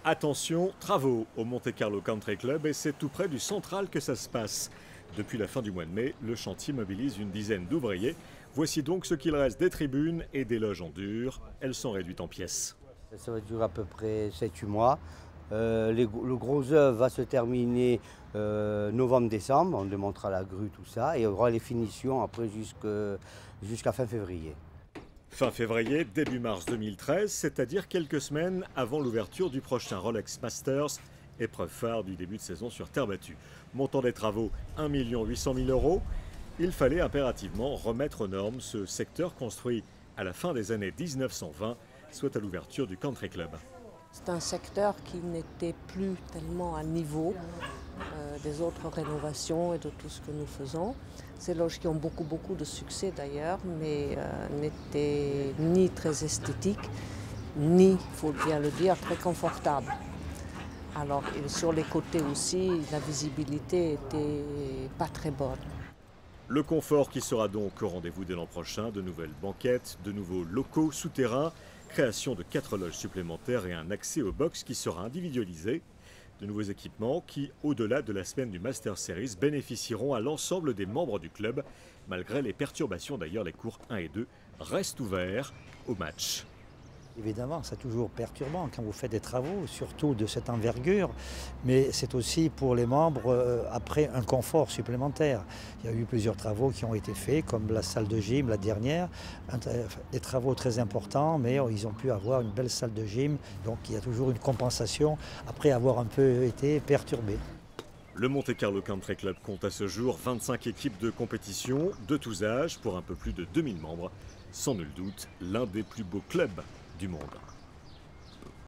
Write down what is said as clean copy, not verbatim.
Attention, travaux au Monte Carlo Country Club et c'est tout près du Central que ça se passe. Depuis la fin du mois de mai, le chantier mobilise une dizaine d'ouvriers. Voici donc ce qu'il reste des tribunes et des loges en dur. Elles sont réduites en pièces. Ça va durer à peu près 7-8 mois. Le gros œuvre va se terminer novembre-décembre. On démontera la grue, tout ça. Et il y aura les finitions après jusqu'à fin février. Fin février, début mars 2013, c'est-à-dire quelques semaines avant l'ouverture du prochain Rolex Masters, épreuve phare du début de saison sur terre battue. Montant des travaux, 1 800 000 €. Il fallait impérativement remettre aux normes ce secteur construit à la fin des années 1920, soit à l'ouverture du Country Club. C'est un secteur qui n'était plus tellement à niveau des autres rénovations et de tout ce que nous faisons. Ces loges qui ont beaucoup de succès d'ailleurs, mais n'étaient ni très esthétiques, ni, il faut bien le dire, très confortables. Alors sur les côtés aussi, la visibilité était pas très bonne. Le confort qui sera donc au rendez-vous dès l'an prochain, de nouvelles banquettes, de nouveaux locaux souterrains, création de 4 loges supplémentaires et un accès aux box qui sera individualisé. De nouveaux équipements qui, au-delà de la semaine du Master Series, bénéficieront à l'ensemble des membres du club. Malgré les perturbations d'ailleurs, les cours 1 et 2 restent ouverts au match. Évidemment, c'est toujours perturbant quand vous faites des travaux, surtout de cette envergure, mais c'est aussi pour les membres après un confort supplémentaire. Il y a eu plusieurs travaux qui ont été faits, comme la salle de gym, la dernière, des travaux très importants, mais ils ont pu avoir une belle salle de gym, donc il y a toujours une compensation après avoir un peu été perturbé. Le Monte Carlo Country Club compte à ce jour 25 équipes de compétition, de tous âges, pour un peu plus de 2000 membres. Sans nul doute, l'un des plus beaux clubs du monde.